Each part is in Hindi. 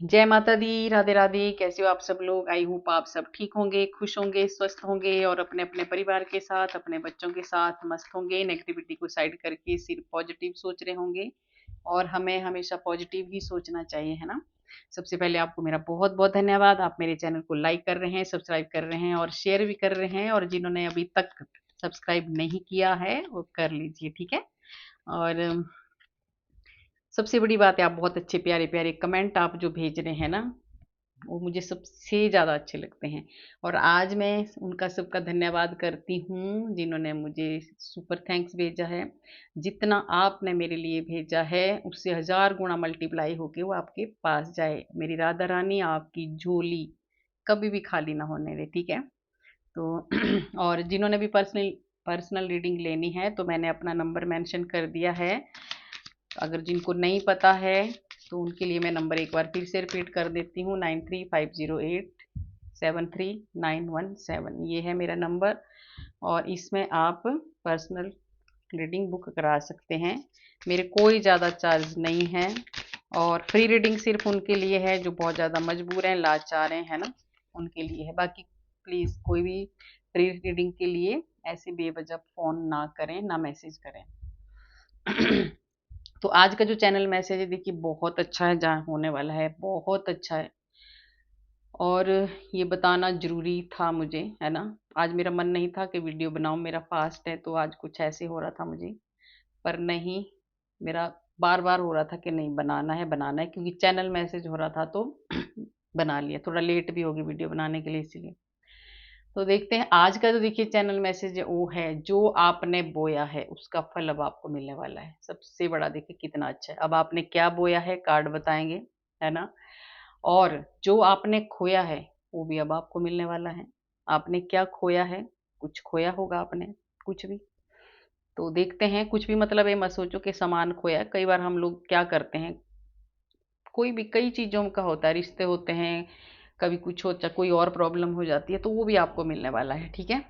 जय माता दी, राधे राधे। कैसे हो आप सब लोग? आई होप आप सब ठीक होंगे, खुश होंगे, स्वस्थ होंगे और अपने अपने परिवार के साथ, अपने बच्चों के साथ मस्त होंगे। नेगेटिविटी को साइड करके सिर्फ पॉजिटिव सोच रहे होंगे और हमें हमेशा पॉजिटिव ही सोचना चाहिए, है ना। सबसे पहले आपको मेरा बहुत बहुत धन्यवाद। आप मेरे चैनल को लाइक कर रहे हैं, सब्सक्राइब कर रहे हैं और शेयर भी कर रहे हैं, और जिन्होंने अभी तक सब्सक्राइब नहीं किया है वो कर लीजिए, ठीक है। और सबसे बड़ी बात है, आप बहुत अच्छे प्यारे प्यारे कमेंट आप जो भेज रहे हैं ना, वो मुझे सबसे ज़्यादा अच्छे लगते हैं। और आज मैं उनका सबका धन्यवाद करती हूँ जिन्होंने मुझे सुपर थैंक्स भेजा है। जितना आपने मेरे लिए भेजा है उससे 1000 गुना मल्टीप्लाई होके वो आपके पास जाए। मेरी राधा रानी आपकी झोली कभी भी खाली ना होने दे, ठीक है। तो और जिन्होंने भी पर्सनल पर्सनल रीडिंग लेनी है तो मैंने अपना नंबर मेंशन कर दिया है। अगर जिनको नहीं पता है तो उनके लिए मैं नंबर एक बार फिर से रिपीट कर देती हूँ, 9350873917। ये है मेरा नंबर और इसमें आप पर्सनल रीडिंग बुक करा सकते हैं। मेरे कोई ज़्यादा चार्ज नहीं है और फ्री रीडिंग सिर्फ उनके लिए है जो बहुत ज़्यादा मजबूर हैं, लाचार हैं, है ना, उनके लिए है। बाकी प्लीज़ कोई भी फ्री रीडिंग के लिए ऐसे बेवजह फ़ोन ना करें, ना मैसेज करें। तो आज का जो चैनल मैसेज है देखिए बहुत अच्छा है, जहाँ होने वाला है बहुत अच्छा है और ये बताना ज़रूरी था मुझे, है ना। आज मेरा मन नहीं था कि वीडियो बनाऊँ, मेरा फास्ट है तो आज कुछ ऐसे हो रहा था मुझे, पर नहीं, मेरा बार-बार हो रहा था कि नहीं बनाना है क्योंकि चैनल मैसेज हो रहा था तो बना लिया। थोड़ा लेट भी होगी वीडियो बनाने के लिए इसीलिए। तो देखते हैं आज का जो देखिए चैनल मैसेज है वो है, जो आपने बोया है उसका फल अब आपको मिलने वाला है। सबसे बड़ा देखिए कितना अच्छा है। अब आपने क्या बोया है कार्ड बताएंगे, है ना। और जो आपने खोया है वो भी अब आपको मिलने वाला है। आपने क्या खोया है? कुछ खोया होगा आपने, कुछ भी। तो देखते हैं, कुछ भी मतलब ये मत सोचो कि सामान खोया है। कई बार हम लोग क्या करते हैं, कोई भी कई चीज़ों का होता है, रिश्ते होते हैं, कभी कुछ होता है, कोई और प्रॉब्लम हो जाती है, तो वो भी आपको मिलने वाला है, ठीक है।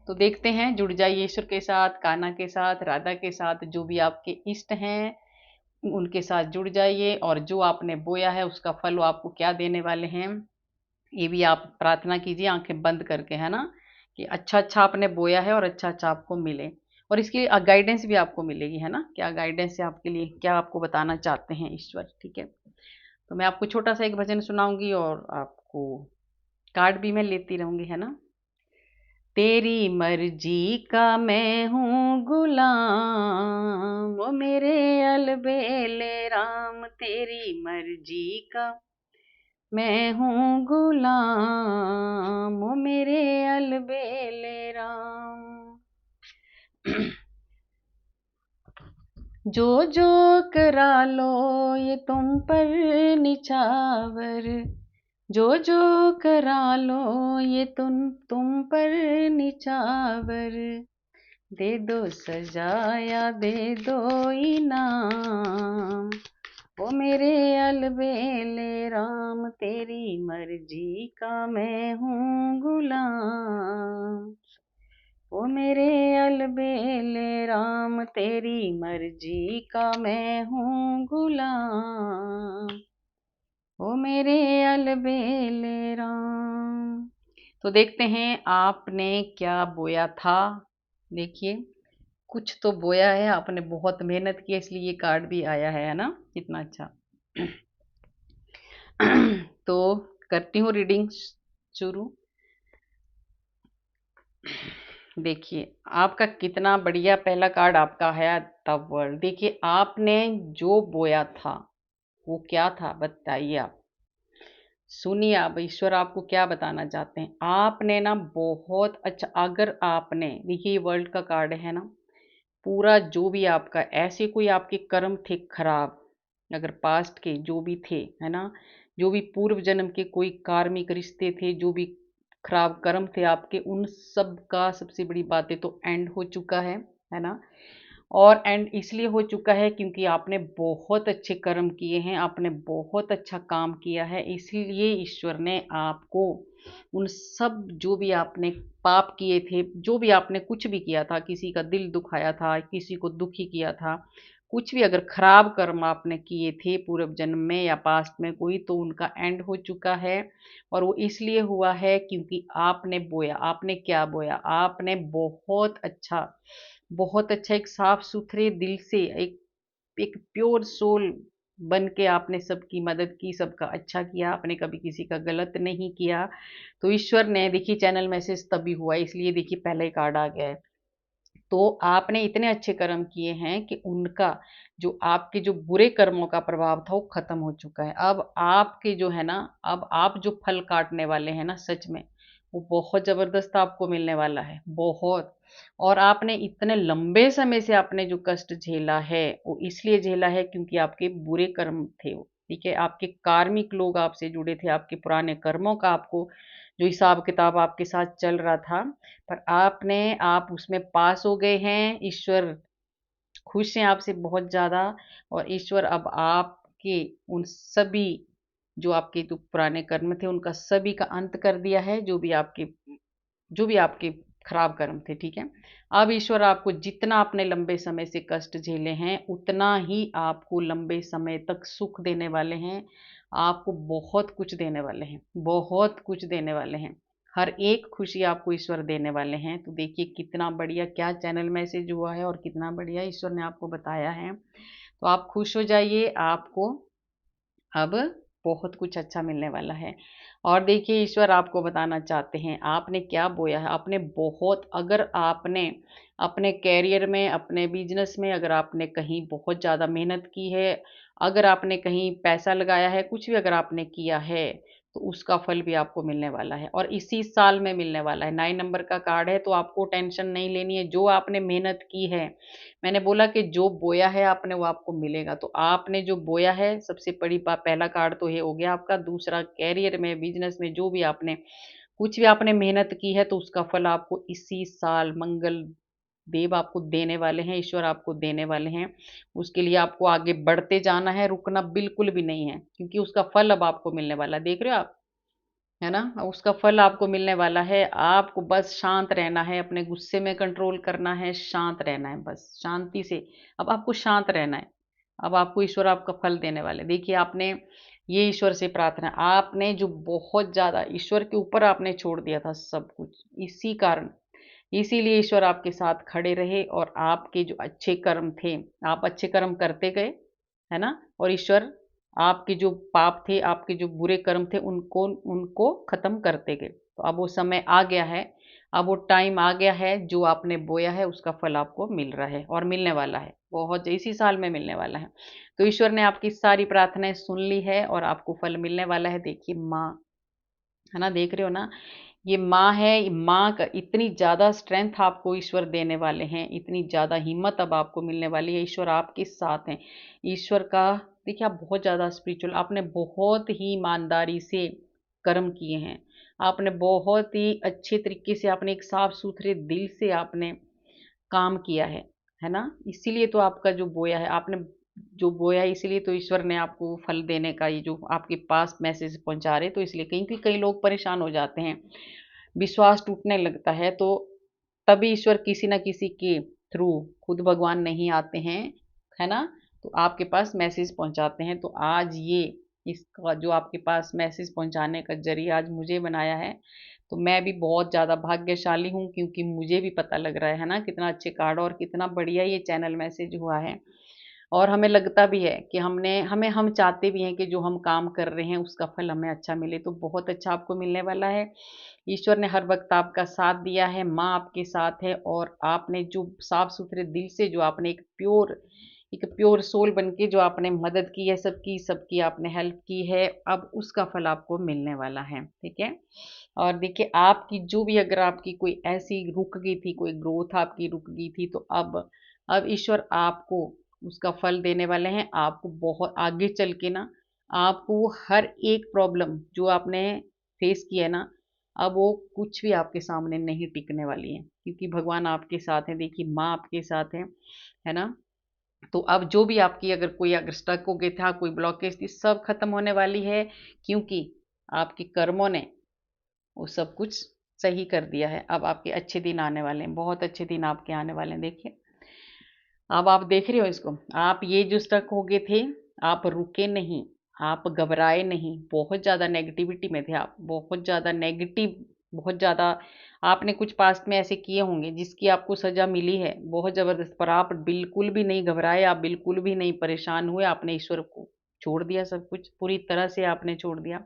तो देखते हैं, जुड़ जाइए ईश्वर के साथ, कान्हा के साथ, राधा के साथ, जो भी आपके इष्ट हैं उनके साथ जुड़ जाइए और जो आपने बोया है उसका फल वो आपको क्या देने वाले हैं ये भी आप प्रार्थना कीजिए आंखें बंद करके, है ना, कि अच्छा अच्छा आपने बोया है और अच्छा अच्छा आपको मिले। और इसकी गाइडेंस भी आपको मिलेगी, है ना, क्या गाइडेंस है आपके लिए, क्या आपको बताना चाहते हैं ईश्वर, ठीक है। तो मैं आपको छोटा सा एक भजन सुनाऊंगी और आपको कार्ड भी मैं लेती रहूंगी, है ना। तेरी मर्जी का मैं हूँ गुलाम, ओ मेरे अलबेले राम, तेरी मर्जी का मैं हूँ गुलाम, ओ मेरे अलबेले राम। जो जो करा लो ये तुम पर निछावर, जो जो करा लो ये तुम पर निछावर, दे दो सजाया दे दो इनाम, ओ मेरे अलबेले राम, तेरी मर्जी का मैं हूँ गुलाम, ओ मेरे अलबेले राम, तेरी मर्जी का मैं हूँ गुलाम, ओ मेरे अलबेले राम। तो देखते हैं आपने क्या बोया था। देखिए कुछ तो बोया है आपने, बहुत मेहनत की है इसलिए ये कार्ड भी आया है ना, कितना अच्छा। तो करती हूँ रीडिंग शुरू। देखिए आपका कितना बढ़िया पहला कार्ड आपका है, द वर्ल्ड। देखिए आपने जो बोया था वो क्या था बताइए आप। सुनिए आप, ईश्वर आपको क्या बताना चाहते हैं। आपने ना बहुत अच्छा, अगर आपने, देखिए ये वर्ल्ड का कार्ड है ना, पूरा जो भी आपका ऐसे कोई आपके कर्म थे खराब, अगर पास्ट के जो भी थे, है ना, जो भी पूर्व जन्म के कोई कार्मिक रिश्ते थे, जो भी खराब कर्म थे आपके, उन सब का सबसे बड़ी बात है तो एंड हो चुका है ना। और एंड इसलिए हो चुका है क्योंकि आपने बहुत अच्छे कर्म किए हैं, आपने बहुत अच्छा काम किया है, इसलिए ईश्वर ने आपको उन सब जो भी आपने पाप किए थे, जो भी आपने कुछ भी किया था, किसी का दिल दुखाया था, किसी को दुखी किया था, कुछ भी अगर खराब कर्म आपने किए थे पूर्व जन्म में या पास्ट में कोई, तो उनका एंड हो चुका है। और वो इसलिए हुआ है क्योंकि आपने बोया। आपने क्या बोया? आपने बहुत अच्छा एक साफ सुथरे दिल से, एक एक प्योर सोल बन के आपने सबकी मदद की, सबका अच्छा किया, आपने कभी किसी का गलत नहीं किया। तो ईश्वर ने, देखिए चैनल मैसेज तभी हुआ, इसलिए देखिए पहला ही कार्ड आ गया है। तो आपने इतने अच्छे कर्म किए हैं कि उनका जो आपके जो बुरे कर्मों का प्रभाव था वो खत्म हो चुका है। अब आपके जो है ना, अब आप जो फल काटने वाले हैं ना, सच में वो बहुत जबरदस्त आपको मिलने वाला है, बहुत। और आपने इतने लंबे समय से आपने जो कष्ट झेला है वो इसलिए झेला है क्योंकि आपके बुरे कर्म थे वो, ठीक है। आपके कार्मिक लोग आपसे जुड़े थे, आपके पुराने कर्मों का आपको जो हिसाब किताब आपके साथ चल रहा था, पर आप उसमें पास हो गए हैं। ईश्वर खुश हैं आपसे बहुत ज़्यादा। और ईश्वर अब आपके उन सभी जो आपके जो पुराने कर्म थे उनका सभी का अंत कर दिया है, जो भी आपके खराब कर्म थे, ठीक है। अब ईश्वर आपको जितना आपने लंबे समय से कष्ट झेले हैं उतना ही आपको लंबे समय तक सुख देने वाले हैं। आपको बहुत कुछ देने वाले हैं, बहुत कुछ देने वाले हैं। हर एक खुशी आपको ईश्वर देने वाले हैं। तो देखिए कितना बढ़िया क्या चैनल मैसेज हुआ है और कितना बढ़िया ईश्वर ने आपको बताया है। तो आप खुश हो जाइए, आपको अब बहुत कुछ अच्छा मिलने वाला है। और देखिए ईश्वर आपको बताना चाहते हैं, आपने क्या बोया है। आपने बहुत, अगर आपने अपने कैरियर में, अपने बिजनेस में, अगर आपने कहीं बहुत ज़्यादा मेहनत की है, अगर आपने कहीं पैसा लगाया है, कुछ भी अगर आपने किया है, तो उसका फल भी आपको मिलने वाला है और इसी साल में मिलने वाला है। 9 नंबर का कार्ड है, तो आपको टेंशन नहीं लेनी है। जो आपने मेहनत की है, मैंने बोला कि जो बोया है आपने वो आपको मिलेगा। तो आपने जो बोया है, सबसे बड़ी बात, पहला कार्ड तो ये हो गया आपका। दूसरा, कैरियर में, बिजनेस में जो भी आपने कुछ भी आपने मेहनत की है तो उसका फल आपको इसी साल मंगल देव आपको देने वाले हैं, ईश्वर आपको देने वाले हैं। उसके लिए आपको आगे बढ़ते जाना है, रुकना बिल्कुल भी नहीं है, क्योंकि उसका फल अब आपको मिलने वाला है। देख रहे हो आप, है ना? उसका फल आपको मिलने वाला है। आपको बस शांत रहना है, अपने गुस्से में कंट्रोल करना है, शांत रहना है, बस शांति से। अब आपको शांत रहना है। अब आपको ईश्वर आपका फल देने वाले हैं। देखिए आपने ये ईश्वर से प्रार्थना, आपने जो बहुत ज़्यादा ईश्वर के ऊपर आपने छोड़ दिया था सब कुछ, इसी कारण, इसीलिए ईश्वर आपके साथ खड़े रहे और आपके जो अच्छे कर्म थे, आप अच्छे कर्म करते गए, है ना? और ईश्वर आपके जो पाप थे, आपके जो बुरे कर्म थे, उनको उनको खत्म करते गए। तो अब वो समय आ गया है, अब वो टाइम आ गया है, जो आपने बोया है उसका फल आपको मिल रहा है और मिलने वाला है, बहुत इसी साल में मिलने वाला है। तो ईश्वर ने आपकी सारी प्रार्थनाएं सुन ली है और आपको फल मिलने वाला है। देखिए माँ, है ना, देख रहे हो ना, ये माँ है। ये माँ का इतनी ज़्यादा स्ट्रेंथ आपको ईश्वर देने वाले हैं, इतनी ज़्यादा हिम्मत अब आपको मिलने वाली है। ईश्वर आपके साथ हैं। ईश्वर का, देखिए आप बहुत ज़्यादा स्पिरिचुअल, आपने बहुत ही ईमानदारी से कर्म किए हैं। आपने बहुत ही अच्छे तरीके से, आपने एक साफ सुथरे दिल से आपने काम किया है ना? इसीलिए तो आपका जो बोया है, आपने जो बोया है, इसीलिए तो ईश्वर ने आपको फल देने का ये जो आपके पास मैसेज पहुंचा रहे। तो इसलिए कहीं कई लोग परेशान हो जाते हैं, विश्वास टूटने लगता है, तो तभी ईश्वर किसी ना किसी के थ्रू, खुद भगवान नहीं आते हैं, है ना, तो आपके पास मैसेज पहुंचाते हैं। तो आज ये इसका जो आपके पास मैसेज पहुंचाने का जरिया आज मुझे बनाया है, तो मैं भी बहुत ज़्यादा भाग्यशाली हूँ, क्योंकि मुझे भी पता लग रहा है ना, कितना अच्छे कार्ड और कितना बढ़िया ये चैनल मैसेज हुआ है। और हमें लगता भी है कि हम चाहते भी हैं कि जो हम काम कर रहे हैं उसका फल हमें अच्छा मिले, तो बहुत अच्छा आपको मिलने वाला है। ईश्वर ने हर वक्त आपका साथ दिया है, माँ आपके साथ है, और आपने जो साफ सुथरे दिल से, जो आपने एक प्योर सोल बन के जो आपने मदद की है, सबकी सबकी आपने हेल्प की है, अब उसका फल आपको मिलने वाला है, ठीक है। और देखिए आपकी जो भी, अगर आपकी कोई ऐसी रुक गई थी, कोई ग्रोथ आपकी रुक गई थी, तो अब ईश्वर आपको उसका फल देने वाले हैं। आपको बहुत आगे चल के ना, आपको वो हर एक प्रॉब्लम जो आपने फेस की है ना, अब वो कुछ भी आपके सामने नहीं टिकने वाली है, क्योंकि भगवान आपके साथ हैं। देखिए माँ आपके साथ है ना। तो अब जो भी आपकी, अगर स्टक हो गए था, कोई ब्लॉकेज थी, सब खत्म होने वाली है, क्योंकि आपके कर्मों ने वो सब कुछ सही कर दिया है। अब आपके अच्छे दिन आने वाले हैं, बहुत अच्छे दिन आपके आने वाले हैं। देखिए अब आप देख रहे हो इसको, आप ये जो स्टक हो गए थे, आप रुके नहीं, आप घबराए नहीं, बहुत ज़्यादा नेगेटिविटी में थे आप, बहुत ज़्यादा नेगेटिव, बहुत ज़्यादा आपने कुछ पास्ट में ऐसे किए होंगे जिसकी आपको सज़ा मिली है बहुत ज़बरदस्त, पर आप बिल्कुल भी नहीं घबराए, आप बिल्कुल भी नहीं परेशान हुए, आपने ईश्वर को छोड़ दिया, सब कुछ पूरी तरह से आपने छोड़ दिया।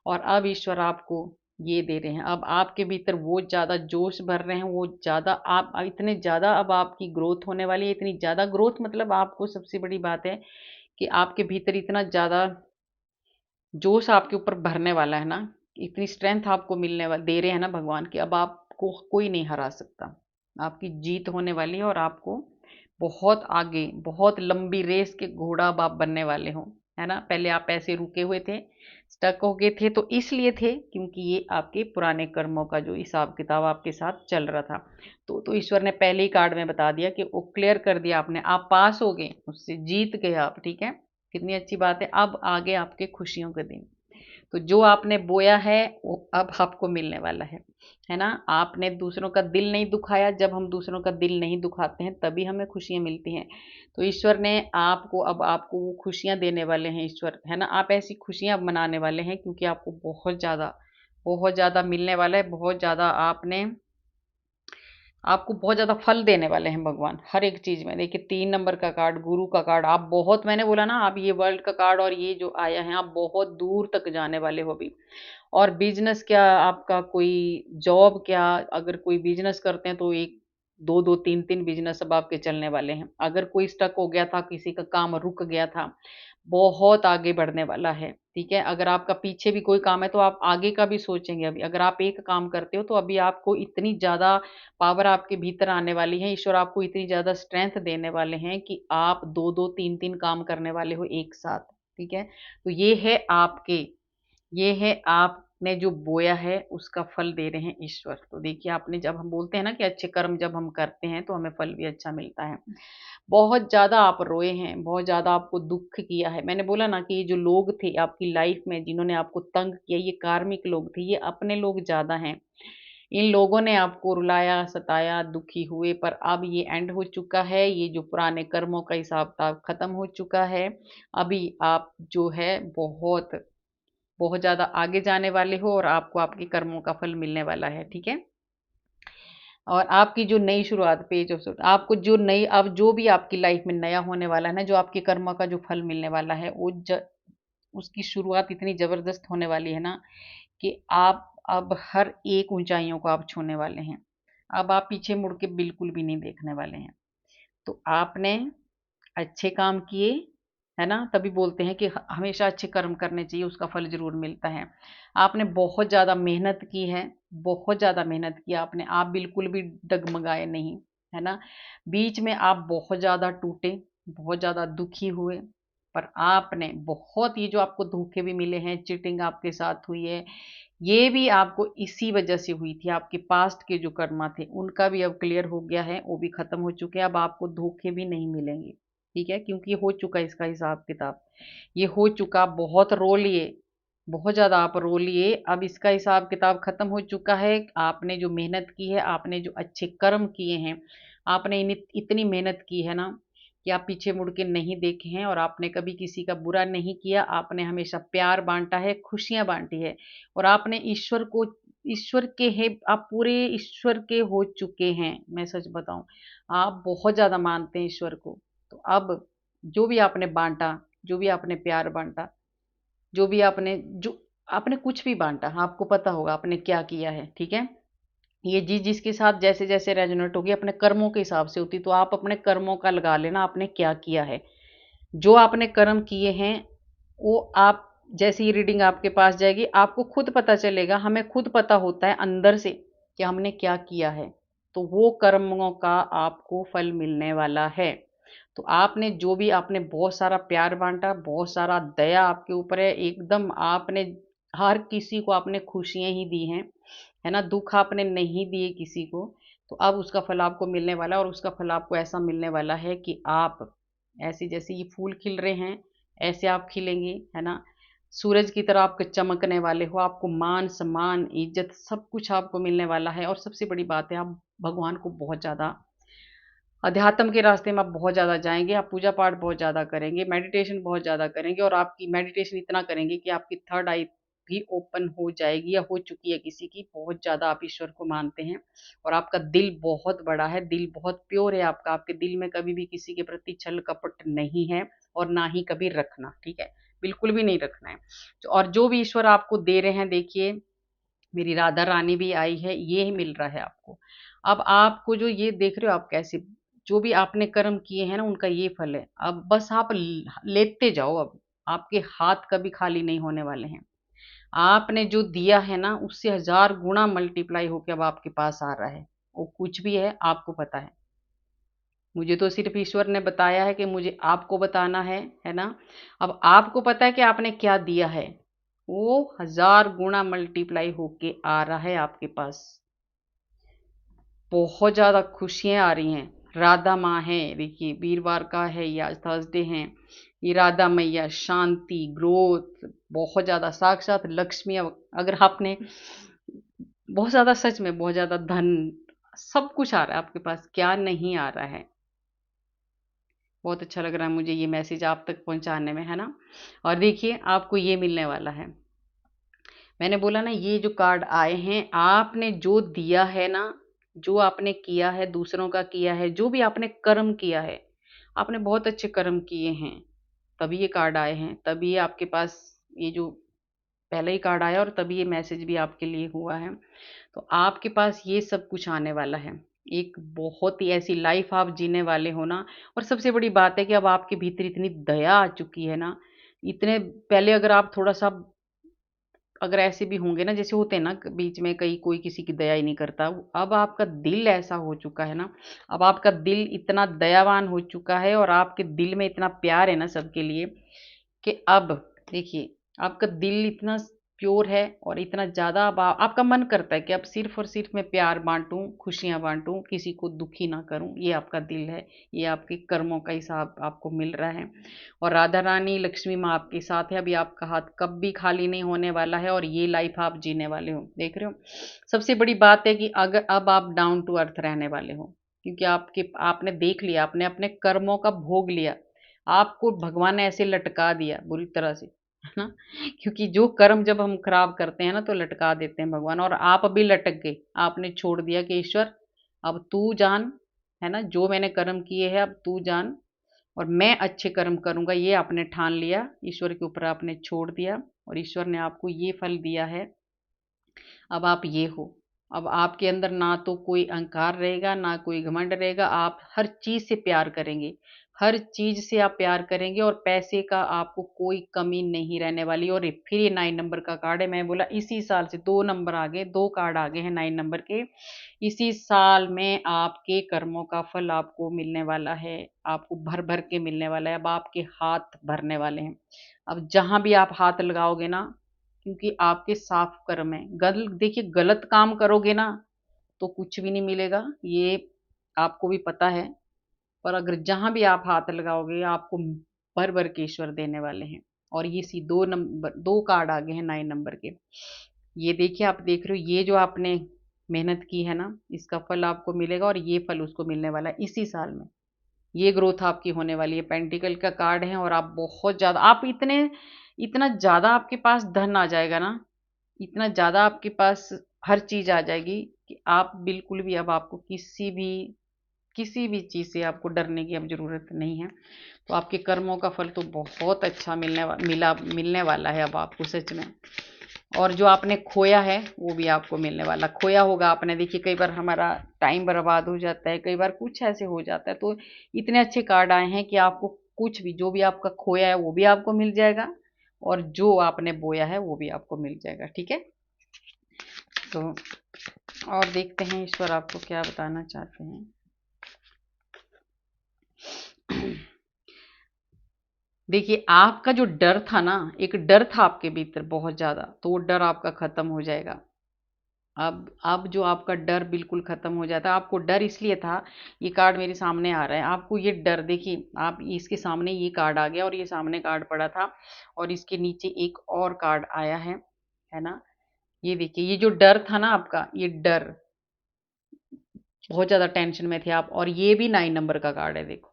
और अब ईश्वर आपको ये दे रहे हैं, अब आपके भीतर वो ज़्यादा जोश भर रहे हैं, वो ज़्यादा आप इतने ज़्यादा अब आपकी ग्रोथ होने वाली है, इतनी ज़्यादा ग्रोथ, मतलब आपको सबसे बड़ी बात है कि आपके भीतर इतना ज़्यादा जोश आपके ऊपर भरने वाला है ना, इतनी स्ट्रेंथ आपको मिलने वाला दे रहे हैं ना भगवान की, अब आपको कोई नहीं हरा सकता, आपकी जीत होने वाली है और आपको बहुत आगे, बहुत लंबी रेस के घोड़ा अब आप बनने वाले हो, है ना। पहले आप ऐसे रुके हुए थे, स्टक हो गए थे, तो इसलिए थे क्योंकि ये आपके पुराने कर्मों का जो हिसाब किताब आपके साथ चल रहा था। तो ईश्वर ने पहले ही कार्ड में बता दिया कि वो क्लियर कर दिया आपने, आप पास हो गए, उससे जीत गए आप, ठीक है। कितनी अच्छी बात है, अब आगे आपके खुशियों के दिन, तो जो आपने बोया है वो अब आपको मिलने वाला है ना। आपने दूसरों का दिल नहीं दुखाया, जब हम दूसरों का दिल नहीं दुखाते हैं तभी हमें खुशियां मिलती हैं। तो ईश्वर ने आपको, अब आपको वो खुशियां देने वाले हैं ईश्वर, है ना। आप ऐसी खुशियां अब मनाने वाले हैं क्योंकि आपको बहुत ज़्यादा मिलने वाला है, बहुत ज़्यादा आपने, आपको बहुत ज़्यादा फल देने वाले हैं भगवान हर एक चीज़ में। देखिए 3 नंबर का कार्ड, गुरु का कार्ड, आप बहुत, मैंने बोला ना, आप ये वर्ल्ड का कार्ड और ये जो आया है, आप बहुत दूर तक जाने वाले हो अभी। और बिजनेस क्या, आपका कोई जॉब क्या, अगर कोई बिजनेस करते हैं तो एक दो दो तीन तीन बिजनेस अब आपके चलने वाले हैं। अगर कोई स्टक हो गया था, किसी का काम रुक गया था, बहुत आगे बढ़ने वाला है, ठीक है। अगर आपका पीछे भी कोई काम है तो आप आगे का भी सोचेंगे। अभी अगर आप एक काम करते हो तो अभी आपको इतनी ज़्यादा पावर आपके भीतर आने वाली है, ईश्वर आपको इतनी ज़्यादा स्ट्रेंथ देने वाले हैं कि आप दो दो तीन तीन काम करने वाले हो एक साथ, ठीक है। तो ये है आपने जो बोया है उसका फल दे रहे हैं ईश्वर। तो देखिए, आपने, जब हम बोलते हैं ना कि अच्छे कर्म जब हम करते हैं तो हमें फल भी अच्छा मिलता है। बहुत ज़्यादा आप रोए हैं, बहुत ज़्यादा आपको दुःख किया है। मैंने बोला ना कि ये जो लोग थे आपकी लाइफ में जिन्होंने आपको तंग किया, ये कार्मिक लोग थे, ये अपने लोग ज़्यादा हैं। इन लोगों ने आपको रुलाया, सताया, दुखी हुए, पर अब ये एंड हो चुका है। ये जो पुराने कर्मों का हिसाब-किताब खत्म हो चुका है। अभी आप जो है बहुत ज़्यादा आगे जाने वाले हो और आपको आपके कर्मों का फल मिलने वाला है, ठीक है? और आपकी जो नई शुरुआत, पेज ऑफ सोर्स, आपको जो नई, अब जो भी आपकी लाइफ में नया होने वाला है ना, जो आपके कर्मों का जो फल मिलने वाला है, उसकी शुरुआत इतनी ज़बरदस्त होने वाली है ना कि आप अब हर एक ऊंचाइयों को आप छूने वाले हैं। अब आप पीछे मुड़ के बिल्कुल भी नहीं देखने वाले हैं। तो आपने अच्छे काम किए, है ना? तभी बोलते हैं कि हमेशा अच्छे कर्म करने चाहिए, उसका फल ज़रूर मिलता है। आपने बहुत ज़्यादा मेहनत की है, बहुत ज़्यादा मेहनत की आपने, आप बिल्कुल भी डगमगाए नहीं, है ना? बीच में आप बहुत ज़्यादा टूटे, बहुत ज़्यादा दुखी हुए, पर आपने बहुत, ये जो आपको धोखे भी मिले हैं, चीटिंग आपके साथ हुई है, ये भी आपको इसी वजह से हुई थी। आपके पास्ट के जो कर्मा थे, उनका भी अब क्लियर हो गया है, वो भी खत्म हो चुके हैं। अब आपको धोखे भी नहीं मिलेंगे, ठीक है, क्योंकि ये हो चुका है इसका हिसाब किताब, ये हो चुका। बहुत रो लिए, बहुत ज़्यादा आप रो लिए, अब इसका हिसाब किताब खत्म हो चुका है। आपने जो मेहनत की है, आपने जो अच्छे कर्म किए हैं, आपने इतनी मेहनत की है ना कि आप पीछे मुड़ के नहीं देखे हैं, और आपने कभी किसी का बुरा नहीं किया, आपने हमेशा प्यार बांटा है, खुशियां बांटी है, और आपने ईश्वर को, ईश्वर के है, आप पूरे ईश्वर के हो चुके हैं। मैं सच बताऊं, आप बहुत ज्यादा मानते हैं ईश्वर को। तो अब जो भी आपने बांटा, जो भी आपने प्यार बांटा, जो भी आपने, जो आपने कुछ भी बांटा, आपको पता होगा आपने क्या किया है, ठीक है। ये जिसके साथ जैसे जैसे रेजोनेट होगी, अपने कर्मों के हिसाब से होती, तो आप अपने कर्मों का लगा लेना, आपने क्या किया है। जो आपने कर्म किए हैं वो आप, जैसे ही रीडिंग आपके पास जाएगी आपको खुद पता चलेगा, हमें खुद पता होता है अंदर से कि हमने क्या किया है, तो वो कर्मों का आपको फल मिलने वाला है। तो आपने जो भी, आपने बहुत सारा प्यार बांटा, बहुत सारा दया आपके ऊपर है, एकदम आपने हर किसी को आपने खुशियां ही दी हैं, है ना, दुख आपने नहीं दिए किसी को। तो अब उसका फल आपको मिलने वाला है, और उसका फल आपको ऐसा मिलने वाला है कि आप ऐसे, जैसे ये फूल खिल रहे हैं, ऐसे आप खिलेंगे, है ना। सूरज की तरह आपके चमकने वाले हो, आपको मान सम्मान इज्जत सब कुछ आपको मिलने वाला है। और सबसे बड़ी बात है, आप भगवान को बहुत ज़्यादा अध्यात्म के रास्ते में आप बहुत ज़्यादा जाएँगे, आप पूजा पाठ बहुत ज़्यादा करेंगे, मेडिटेशन बहुत ज़्यादा करेंगे और आपकी मेडिटेशन इतना करेंगे कि आपकी थर्ड आई भी ओपन हो जाएगी या हो चुकी है किसी की, बहुत ज़्यादा आप ईश्वर को मानते हैं और आपका दिल बहुत बड़ा है, दिल बहुत प्योर है आपका, आपके दिल में कभी भी किसी के प्रति छल कपट नहीं है और ना ही कभी रखना, ठीक है? बिल्कुल भी नहीं रखना है। और जो भी ईश्वर आपको दे रहे हैं देखिए, मेरी राधा रानी भी आई है, ये ही मिल रहा है आपको। अब आपको जो ये देख रहे हो आप कैसे, जो भी आपने कर्म किए हैं ना उनका ये फल है। अब बस आप लेते जाओ अब, आपके हाथ कभी खाली नहीं होने वाले हैं। आपने जो दिया है ना उससे 1000 गुना मल्टीप्लाई होके अब आपके पास आ रहा है। वो कुछ भी है आपको पता है। मुझे तो सिर्फ ईश्वर ने बताया है कि मुझे आपको बताना है ना? अब आपको पता है कि आपने क्या दिया है, वो 1000 गुना मल्टीप्लाई होके आ रहा है आपके पास। बहुत ज़्यादा खुशियाँ आ रही हैं। राधा माँ है, देखिए वीरवार का है ये, आज थर्सडे है। ये राधा मैया, शांति, ग्रोथ, बहुत ज़्यादा साक्षात लक्ष्मी। अगर आपने बहुत ज़्यादा, सच में बहुत ज़्यादा धन, सब कुछ आ रहा है आपके पास, क्या नहीं आ रहा है। बहुत अच्छा लग रहा है मुझे ये मैसेज आप तक पहुंचाने में, है ना? और देखिए आपको ये मिलने वाला है। मैंने बोला ना ये जो कार्ड आए हैं, आपने जो दिया है ना, जो आपने किया है, दूसरों का किया है, जो भी आपने कर्म किया है, आपने बहुत अच्छे कर्म किए हैं, तभी ये कार्ड आए हैं, तभी आपके पास ये जो पहले ही कार्ड आया और तभी ये मैसेज भी आपके लिए हुआ है। तो आपके पास ये सब कुछ आने वाला है। एक बहुत ही ऐसी लाइफ आप जीने वाले हो ना। और सबसे बड़ी बात है कि अब आपके भीतर इतनी दया आ चुकी है ना, इतने पहले अगर आप थोड़ा सा, अगर ऐसे भी होंगे ना जैसे होते हैं ना बीच में कई, कोई किसी की दया ही नहीं करता, अब आपका दिल ऐसा हो चुका है ना, अब आपका दिल इतना दयावान हो चुका है और आपके दिल में इतना प्यार है ना सबके लिए, कि अब देखिए आपका दिल इतना प्योर है और इतना ज़्यादा अब आपका मन करता है कि अब सिर्फ और सिर्फ मैं प्यार बांटूं, खुशियां बांटूं, किसी को दुखी ना करूं। ये आपका दिल है, ये आपके कर्मों का हिसाब आपको मिल रहा है। और राधा रानी लक्ष्मी माँ आपके साथ है, अभी आपका हाथ कब भी खाली नहीं होने वाला है और ये लाइफ आप जीने वाले हो, देख रहे हो। सबसे बड़ी बात है कि अगर अब आप डाउन टू अर्थ रहने वाले हो, क्योंकि आपके आपने देख लिया, आपने अपने कर्मों का भोग लिया, आपको भगवान ने ऐसे लटका दिया बुरी तरह से, है ना? क्योंकि जो कर्म जब हम खराब करते हैं ना तो लटका देते हैं भगवान, और आप अभी लटक गए, आपने छोड़ दिया कि ईश्वर अब तू जान, है ना? जो मैंने कर्म किए हैं अब तू जान और मैं अच्छे कर्म करूंगा, ये आपने ठान लिया, ईश्वर के ऊपर आपने छोड़ दिया और ईश्वर ने आपको ये फल दिया है। अब आप ये हो, अब आपके अंदर ना तो कोई अहंकार रहेगा, ना कोई घमंड रहेगा, आप हर चीज से प्यार करेंगे, हर चीज से आप प्यार करेंगे और पैसे का आपको कोई कमी नहीं रहने वाली। और फिर ये 9 नंबर का कार्ड है, मैं बोला इसी साल से 2 नंबर आ गए, 2 कार्ड आ गए हैं 9 नंबर के। इसी साल में आपके कर्मों का फल आपको मिलने वाला है, आपको भर भर के मिलने वाला है। अब आपके हाथ भरने वाले हैं, अब जहां भी आप हाथ लगाओगे ना, क्योंकि आपके साफ कर्म है। देखिए गलत काम करोगे ना तो कुछ भी नहीं मिलेगा, ये आपको भी पता है। पर अगर जहां भी आप हाथ लगाओगे आपको भर भर के ईश्वर देने वाले हैं। और ये सी 2 नंबर, 2 कार्ड आ गए हैं 9 नंबर के। ये देखिए आप देख रहे हो, ये जो आपने मेहनत की है ना इसका फल आपको मिलेगा और ये फल उसको मिलने वाला है इसी साल में। ये ग्रोथ आपकी होने वाली है, पेंटिकल का कार्ड है और आप बहुत ज्यादा, आप इतने, इतना ज्यादा आपके पास धन आ जाएगा ना, इतना ज़्यादा आपके पास हर चीज़ आ जाएगी कि आप बिल्कुल भी, अब आपको किसी भी चीज़ से आपको डरने की अब ज़रूरत नहीं है। तो आपके कर्मों का फल तो बहुत अच्छा मिलने वाला है अब आपको सच में। और जो आपने खोया है वो भी आपको मिलने वाला, खोया होगा आपने, देखिए कई बार हमारा टाइम बर्बाद हो जाता है, कई बार कुछ ऐसे हो जाता है, तो इतने अच्छे कार्ड आए हैं कि आपको कुछ भी, जो भी आपका खोया है वो भी आपको मिल जाएगा और जो आपने बोया है वो भी आपको मिल जाएगा, ठीक है? तो और देखते हैं ईश्वर आपको क्या बताना चाहते हैं। देखिए आपका जो डर था ना, एक डर था आपके भीतर बहुत ज्यादा, तो वो डर आपका खत्म हो जाएगा। अब जो आपका डर बिल्कुल खत्म हो जाता है। आपको डर इसलिए था, ये कार्ड मेरे सामने आ रहा है, आपको ये डर, देखिए आप इसके सामने ये कार्ड आ गया और ये सामने कार्ड पड़ा था और इसके नीचे एक और कार्ड आया है ना? ये देखिए, ये जो डर था ना आपका, ये डर, बहुत ज़्यादा टेंशन में थे आप। और ये भी 9 नंबर का कार्ड है, देखो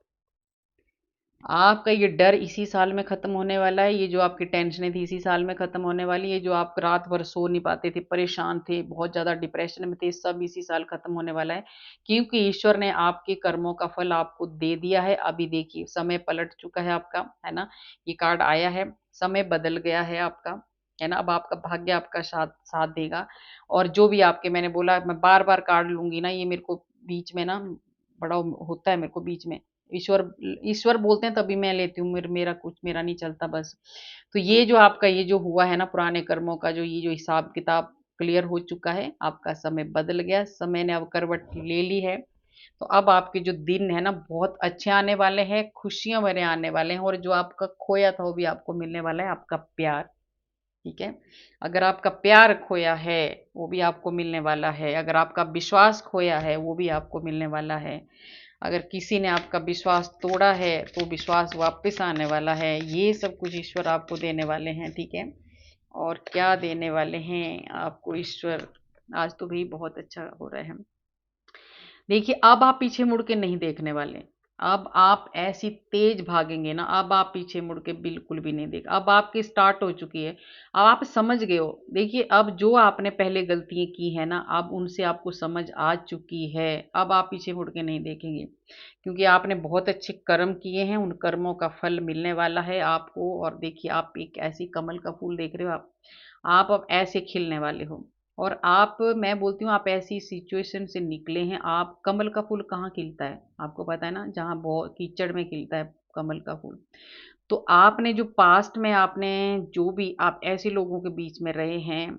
आपका ये डर इसी साल में खत्म होने वाला है। ये जो आपकी टेंशनें थी इसी साल में खत्म होने वाली है। जो आप रात भर सो नहीं पाते थे, परेशान थे, बहुत ज़्यादा डिप्रेशन में थे, सब इसी साल खत्म होने वाला है। क्योंकि ईश्वर ने आपके कर्मों का फल आपको दे दिया है। अभी देखिए समय पलट चुका है आपका, है ना। ये कार्ड आया है, समय बदल गया है आपका, है ना। अब आपका भाग्य आपका साथ साथ देगा। और जो भी आपके, मैंने बोला मैं बार बार कार्ड लूंगी ना, ये मेरे को बीच में ना बड़ा होता है मेरे को बीच में। ईश्वर ईश्वर बोलते हैं तभी मैं लेती हूँ, मेरा कुछ मेरा नहीं चलता बस। तो ये जो आपका ये जो हुआ है ना पुराने कर्मों का, जो ये जो हिसाब किताब क्लियर हो चुका है। आपका समय बदल गया, समय ने अब करवट ले ली है। तो अब आपके जो दिन है ना बहुत अच्छे आने वाले हैं, खुशियां भरे आने वाले हैं। और जो आपका खोया था वो भी आपको मिलने वाला है, आपका प्यार। ठीक है। अगर आपका प्यार खोया है वो भी आपको मिलने वाला है। अगर आपका विश्वास खोया है वो भी आपको मिलने वाला है। अगर किसी ने आपका विश्वास तोड़ा है तो विश्वास वापस आने वाला है। ये सब कुछ ईश्वर आपको देने वाले हैं। ठीक है। और क्या देने वाले हैं आपको ईश्वर, आज तो भी बहुत अच्छा हो रहा है। देखिए अब आप पीछे मुड़ के नहीं देखने वाले। अब आप ऐसी तेज भागेंगे ना, अब आप पीछे मुड़ के बिल्कुल भी नहीं देख। अब आपकी स्टार्ट हो चुकी है, अब आप समझ गए हो। देखिए अब जो आपने पहले गलतियां की है ना, अब उनसे आपको समझ आ चुकी है। अब आप पीछे मुड़ के नहीं देखेंगे, क्योंकि आपने बहुत अच्छे कर्म किए हैं। उन कर्मों का फल मिलने वाला है आपको। और देखिए आप एक ऐसी कमल का फूल देख रहे हो आप अब ऐसे खिलने वाले हो। और आप, मैं बोलती हूँ आप ऐसी सिचुएशन से निकले हैं। आप, कमल का फूल कहाँ खिलता है आपको पता है ना, जहाँ बहुत कीचड़ में खिलता है कमल का फूल। तो आपने जो पास्ट में आपने जो भी आप ऐसे लोगों के बीच में रहे हैं,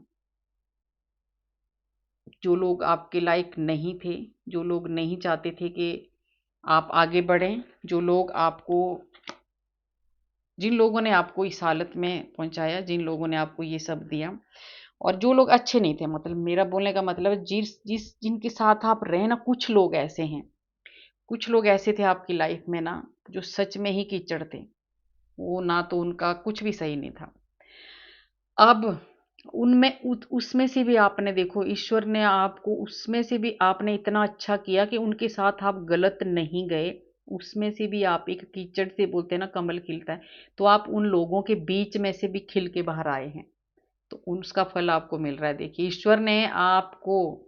जो लोग आपके लायक नहीं थे, जो लोग नहीं चाहते थे कि आप आगे बढ़ें, जो लोग आपको, जिन लोगों ने आपको इस हालत में पहुंचाया, जिन लोगों ने आपको ये सब दिया, और जो लोग अच्छे नहीं थे, मतलब मेरा बोलने का मतलब है जिस जिस जिनके साथ आप रहे ना, कुछ लोग ऐसे हैं, कुछ लोग ऐसे थे आपकी लाइफ में ना, जो सच में ही कीचड़ थे। वो ना तो उनका कुछ भी सही नहीं था। अब उनमें उसमें से भी आपने देखो, ईश्वर ने आपको उसमें से भी आपने इतना अच्छा किया कि उनके साथ आप गलत नहीं गए। उसमें से भी आप एक कीचड़ से, बोलते हैं ना कमल खिलता है, तो आप उन लोगों के बीच में से भी खिल के बाहर आए हैं। तो उसका फल आपको मिल रहा है। देखिए ईश्वर ने आपको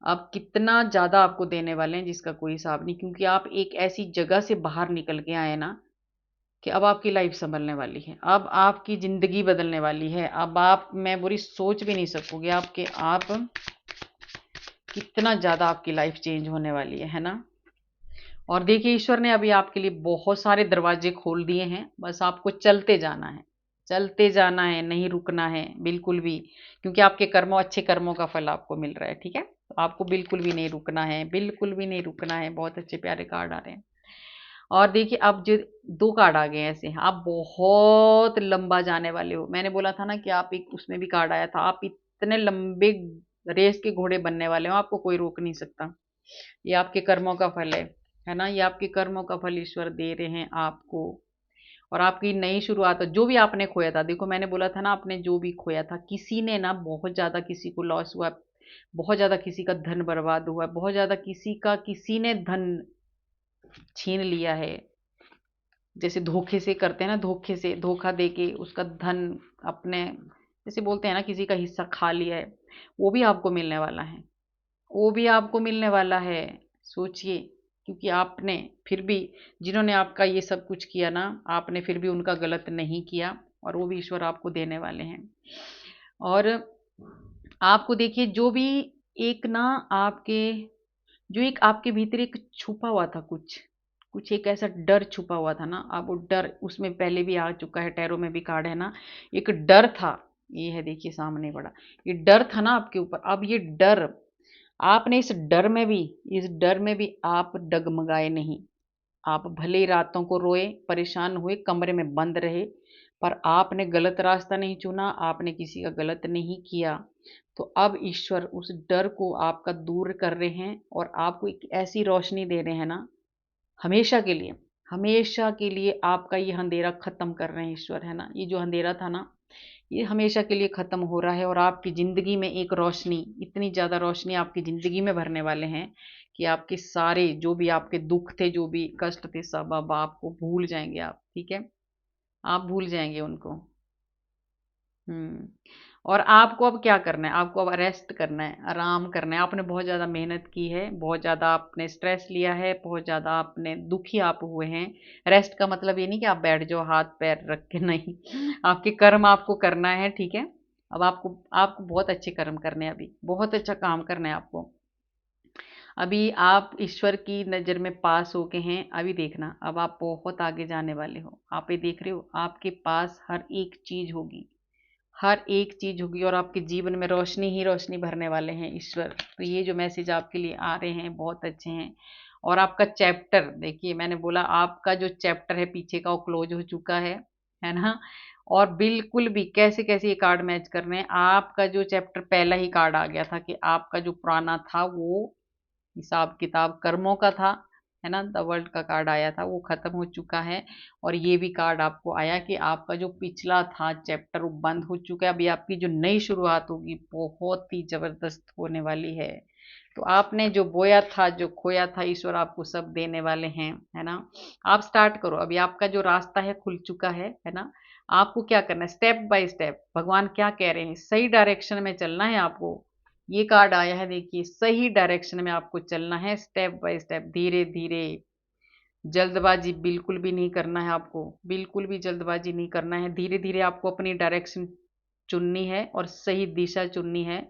अब कितना ज़्यादा आपको देने वाले हैं जिसका कोई हिसाब नहीं। क्योंकि आप एक ऐसी जगह से बाहर निकल के आए ना, कि अब आपकी लाइफ संभलने वाली है, अब आपकी ज़िंदगी बदलने वाली है। अब आप, मैं बुरी सोच भी नहीं सकूँगी आपके, आप कितना ज़्यादा आपकी लाइफ चेंज होने वाली है ना। और देखिए ईश्वर ने अभी आपके लिए बहुत सारे दरवाजे खोल दिए हैं, बस आपको चलते जाना है, चलते जाना है, नहीं रुकना है बिल्कुल भी। क्योंकि आपके कर्मों, अच्छे कर्मों का फल आपको मिल रहा है। ठीक है। तो आपको बिल्कुल भी नहीं रुकना है, बिल्कुल भी नहीं रुकना है। बहुत अच्छे प्यारे कार्ड आ रहे हैं। और देखिए अब जो दो कार्ड आ गए हैं ऐसे, आप बहुत लंबा जाने वाले हो। मैंने बोला था ना कि आप एक, उसमें भी कार्ड आया था, आप इतने लंबे रेस के घोड़े बनने वाले हो, आपको कोई रोक नहीं सकता। ये आपके कर्मों का फल है ना। ये आपके कर्मों का फल ईश्वर दे रहे हैं आपको। और आपकी नई शुरुआत, जो भी आपने खोया था, देखो मैंने बोला था ना, आपने जो भी खोया था, किसी ने ना बहुत ज्यादा, किसी को लॉस हुआ, बहुत ज्यादा किसी का धन बर्बाद हुआ, बहुत ज्यादा किसी का, किसी ने धन छीन लिया है। जैसे धोखे से करते हैं ना, धोखे से धोखा दे के उसका धन अपने, जैसे बोलते हैं ना किसी का हिस्सा खा लिया है, वो भी आपको मिलने वाला है। वो भी आपको मिलने वाला है। सोचिए, क्योंकि आपने फिर भी, जिन्होंने आपका ये सब कुछ किया ना, आपने फिर भी उनका गलत नहीं किया। और वो भी ईश्वर आपको देने वाले हैं। और आपको देखिए, जो भी एक ना आपके, जो एक आपके भीतर एक छुपा हुआ था, कुछ कुछ एक ऐसा डर छुपा हुआ था ना, अब वो डर उसमें पहले भी आ चुका है, टैरो में भी कार्ड है ना। एक डर था, ये है देखिए सामने बड़ा, ये डर था ना आपके ऊपर। अब ये डर, आपने इस डर में भी आप डगमगाए नहीं। आप भले ही रातों को रोए, परेशान हुए, कमरे में बंद रहे, पर आपने गलत रास्ता नहीं चुना, आपने किसी का गलत नहीं किया। तो अब ईश्वर उस डर को आपका दूर कर रहे हैं, और आपको एक ऐसी रोशनी दे रहे हैं ना, हमेशा के लिए, हमेशा के लिए आपका ये अंधेरा खत्म कर रहे हैं ईश्वर, है ना। ये जो अंधेरा था ना, ये हमेशा के लिए खत्म हो रहा है। और आपकी जिंदगी में एक रोशनी, इतनी ज्यादा रोशनी आपकी जिंदगी में भरने वाले हैं कि आपके सारे जो भी आपके दुख थे, जो भी कष्ट थे, सब अब आपको भूल जाएंगे आप, ठीक है? आप भूल जाएंगे उनको। हम्म। और आपको अब क्या करना है? आपको अब रेस्ट करना है, आराम करना है। आपने बहुत ज़्यादा मेहनत की है, बहुत ज़्यादा आपने स्ट्रेस लिया है, बहुत ज़्यादा आपने दुखी आप हुए हैं। रेस्ट का मतलब ये नहीं कि आप बैठ जाओ हाथ पैर रख के, नहीं। आपके कर्म आपको करना है, ठीक है? अब आपको आपको बहुत अच्छे कर्म करने हैं, अभी बहुत अच्छा काम करना है आपको। अभी आप ईश्वर की नज़र में पास हो गए हैं। अभी देखना, अब आप बहुत आगे जाने वाले हो। आप ये देख रहे हो, आपके पास हर एक चीज़ होगी, हर एक चीज होगी, और आपके जीवन में रोशनी ही रोशनी भरने वाले हैं ईश्वर। तो ये जो मैसेज आपके लिए आ रहे हैं बहुत अच्छे हैं। और आपका चैप्टर देखिए, मैंने बोला आपका जो चैप्टर है पीछे का वो क्लोज हो चुका है ना? और बिल्कुल भी कैसे कैसे ये कार्ड मैच कर रहे हैं। आपका जो चैप्टर पहला ही कार्ड आ गया था कि आपका जो पुराना था वो हिसाब किताब कर्मों का था, है ना? द वर्ल्ड का कार्ड आया था, वो खत्म हो चुका है। और ये भी कार्ड आपको आया कि आपका जो पिछला था चैप्टर वो बंद हो चुका है। अभी आपकी जो नई शुरुआत होगी बहुत ही जबरदस्त होने वाली है। तो आपने जो बोया था, जो खोया था, ईश्वर आपको सब देने वाले हैं, है ना? आप स्टार्ट करो, अभी आपका जो रास्ता है खुल चुका है ना? आपको क्या करना है, स्टेप बाय स्टेप भगवान क्या कह रहे हैं, सही डायरेक्शन में चलना है आपको। ये कार्ड आया है, देखिए सही डायरेक्शन में आपको चलना है, स्टेप बाय स्टेप, धीरे धीरे। जल्दबाजी बिल्कुल भी नहीं करना है आपको, बिल्कुल भी जल्दबाजी नहीं करना है। धीरे धीरे आपको अपनी डायरेक्शन चुननी है और सही दिशा चुननी है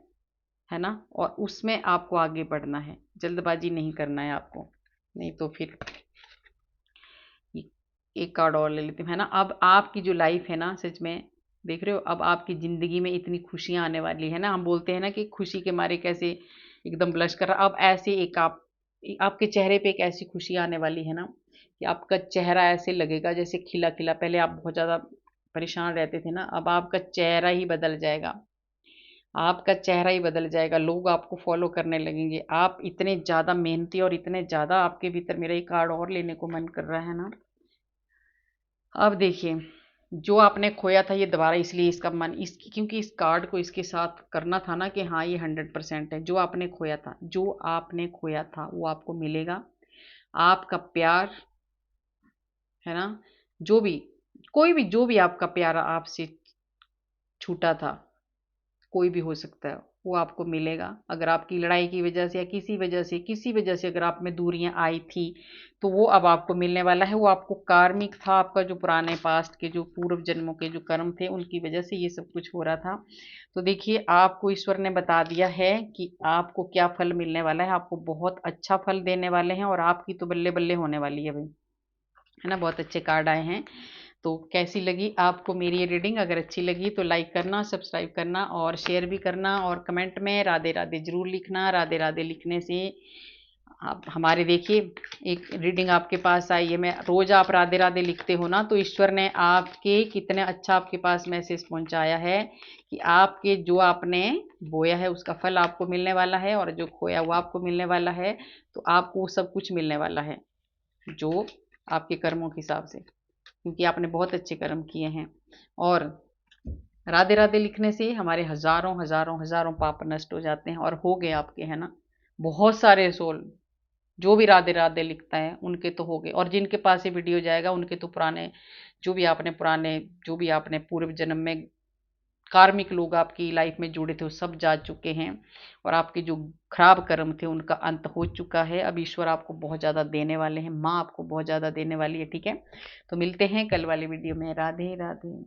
ना? और उसमें आपको आगे बढ़ना है, जल्दबाजी नहीं करना है आपको, नहीं तो फिर एक कार्ड और ले लेती हूँ, है ना? अब आपकी जो लाइफ है ना, सच में देख रहे हो, अब आपकी ज़िंदगी में इतनी खुशियाँ आने वाली है ना। हम बोलते हैं ना कि खुशी के मारे कैसे एकदम ब्लश कर रहा, अब ऐसे एक आपके चेहरे पे एक ऐसी खुशी आने वाली है ना कि आपका चेहरा ऐसे लगेगा जैसे खिला खिला। पहले आप बहुत ज़्यादा परेशान रहते थे ना, अब आपका चेहरा ही बदल जाएगा, आपका चेहरा ही बदल जाएगा, लोग आपको फॉलो करने लगेंगे। आप इतने ज़्यादा मेहनती और इतने ज़्यादा आपके भीतर, मेरा एक कार्ड और लेने को मन कर रहा है ना। अब देखिए, जो आपने खोया था ये दोबारा इसलिए इसका मन इसकी, क्योंकि इस कार्ड को इसके साथ करना था ना कि हाँ ये 100% है। जो आपने खोया था, जो आपने खोया था वो आपको मिलेगा। आपका प्यार, है ना? जो भी, कोई भी, जो भी आपका प्यार आपसे छूटा था, कोई भी हो सकता है, वो आपको मिलेगा। अगर आपकी लड़ाई की वजह से या किसी वजह से अगर आप में दूरियां आई थी, तो वो अब आपको मिलने वाला है। वो आपको कार्मिक था, आपका जो पुराने पास्ट के जो पूर्व जन्मों के जो कर्म थे उनकी वजह से ये सब कुछ हो रहा था। तो देखिए, आपको ईश्वर ने बता दिया है कि आपको क्या फल मिलने वाला है। आपको बहुत अच्छा फल देने वाले हैं, और आपकी तो बल्ले बल्ले होने वाली है भाई, है ना? बहुत अच्छे कार्ड आए हैं। तो कैसी लगी आपको मेरी ये रीडिंग? अगर अच्छी लगी तो लाइक करना, सब्सक्राइब करना और शेयर भी करना, और कमेंट में राधे राधे जरूर लिखना। राधे राधे लिखने से आप हमारे, देखिए एक रीडिंग आपके पास आई है, मैं रोज आप राधे राधे लिखते हो ना, तो ईश्वर ने आपके कितने अच्छा आपके पास मैसेज पहुंचाया है कि आपके जो आपने बोया है उसका फल आपको मिलने वाला है, और जो खोया वो आपको मिलने वाला है। तो आपको सब कुछ मिलने वाला है जो आपके कर्मों के हिसाब से, क्योंकि आपने बहुत अच्छे कर्म किए हैं। और राधे राधे लिखने से हमारे हजारों हजारों हजारों पाप नष्ट हो जाते हैं, और हो गए आपके, है ना? बहुत सारे सोल जो भी राधे राधे लिखता है उनके तो हो गए, और जिनके पास ये वीडियो जाएगा उनके तो पुराने, जो भी आपने पूर्व जन्म में कार्मिक लोग आपकी लाइफ में जुड़े थे वो सब जा चुके हैं, और आपके जो खराब कर्म थे उनका अंत हो चुका है। अब ईश्वर आपको बहुत ज़्यादा देने वाले हैं, माँ आपको बहुत ज़्यादा देने वाली है, ठीक है? तो मिलते हैं कल वाली वीडियो में। राधे राधे।